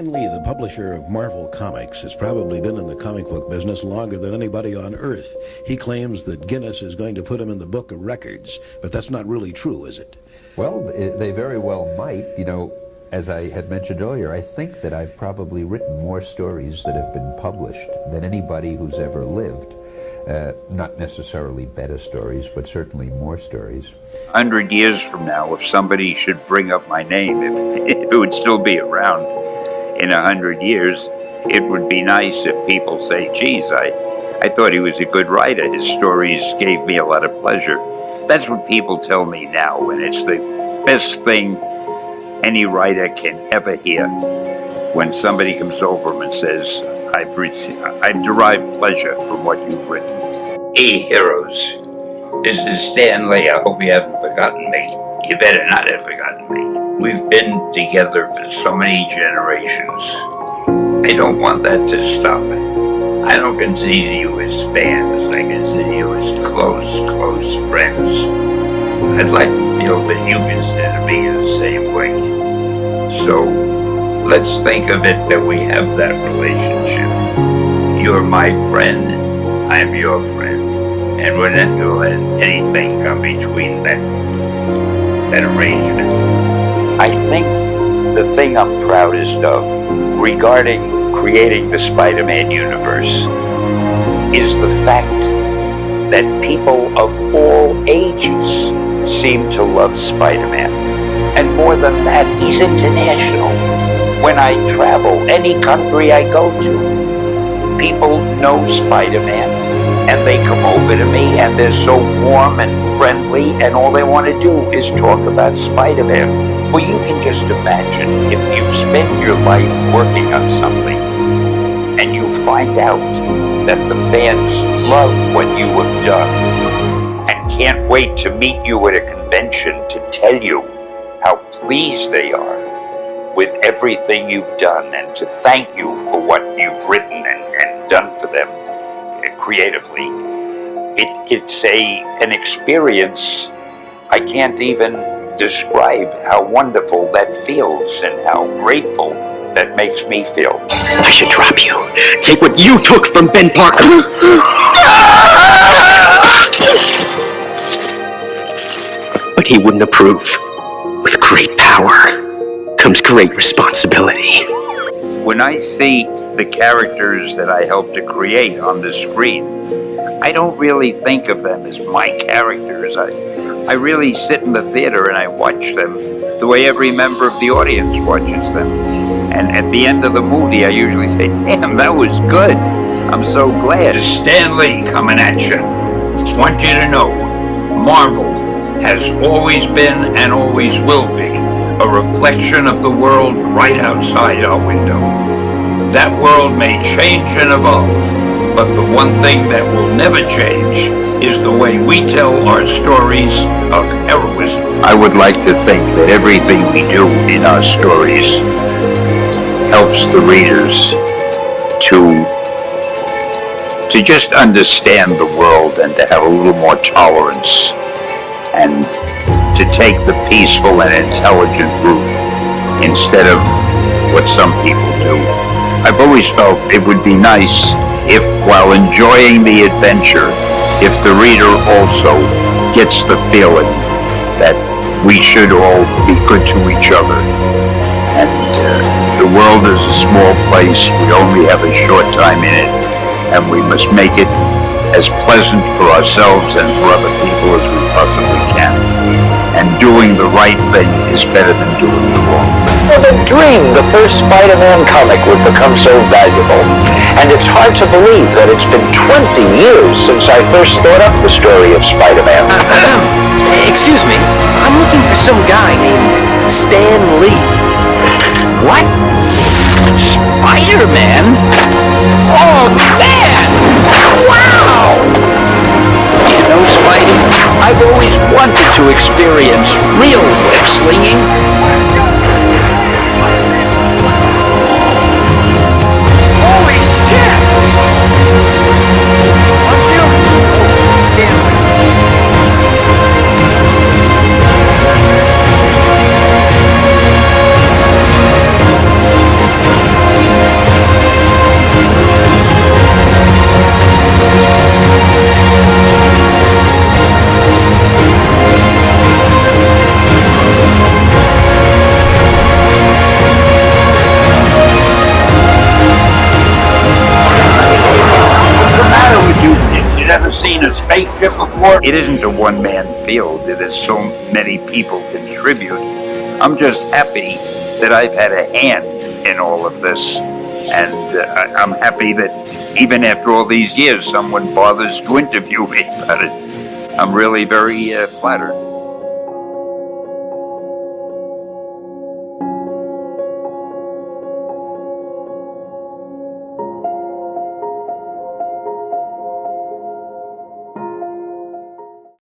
Stan Lee, the publisher of Marvel Comics, has probably been in the comic book business longer than anybody on Earth. He claims that Guinness is going to put him in the book of records, but that's not really true, is it? Well, they very well might. You know, as I had mentioned earlier, I think that I've probably written more stories that have been published than anybody who's ever lived. Not necessarily better stories, but certainly more stories. 100 years from now, if somebody should bring up my name, if it would still be around in 100 years, it would be nice if people say, geez, I thought he was a good writer. His stories gave me a lot of pleasure. That's what people tell me now, and it's the best thing any writer can ever hear. When somebody comes over them and says, I've derived pleasure from what you've written. Hey, heroes. This is Stan Lee. I hope you haven't forgotten me. You better not have forgotten me. We've been together for so many generations. I don't want that to stop. I don't consider you as fans. I consider you as close friends. I'd like to feel that you consider me the same way. So, let's think of it that we have that relationship. You're my friend, I'm your friend, and we're not going to let anything come between that arrangement. I think the thing I'm proudest of regarding creating the Spider-Man universe is the fact that people of all ages seem to love Spider-Man. And more than that, he's international. When I travel, any country I go to, people know Spider-Man, and they come over to me, and they're so warm and friendly, and all they want to do is talk about Spider-Man. Well, you can just imagine if you've spent your life working on something, and you find out that the fans love what you have done, and can't wait to meet you at a convention to tell you how pleased they are with everything you've done, and to thank you for what you've written and done for them creatively. It's an experience I can't even describe how wonderful that feels and how grateful that makes me feel. I should drop you. Take what you took from Ben Parker. But he wouldn't approve. With great power comes great responsibility. When I see the characters that I help to create on the screen, I don't really think of them as my characters. I really sit in the theater and I watch them the way every member of the audience watches them. And at the end of the movie, I usually say, damn, that was good. I'm so glad. It's Stan Lee coming at you. Want you to know, Marvel has always been and always will be a reflection of the world right outside our window. That world may change and evolve, but the one thing that will never change is the way we tell our stories of heroism. I would like to think that everything we do in our stories helps the readers to just understand the world and to have a little more tolerance and to take the peaceful and intelligent route instead of what some people do. I've always felt it would be nice if, while enjoying the adventure, if the reader also gets the feeling that we should all be good to each other. And the world is a small place. We only have a short time in it, and we must make it as pleasant for ourselves and for other people as we possibly can. And doing the right thing is better than doing the wrong thing. Well, the dream, the first Spider-Man comic would become so valuable. And it's hard to believe that it's been 20 years since I first thought up the story of Spider-Man. Excuse me, I'm looking for some guy named Stan Lee. What? Spider-Man? Oh, man! Wow! You know, Spidey, I've always wanted to experience real web slinging. Holy shit! spaceship before? It isn't a one-man field. There's so many people contribute. I'm just happy that I've had a hand in all of this. And I'm happy that even after all these years, someone bothers to interview me about it. I'm really very flattered.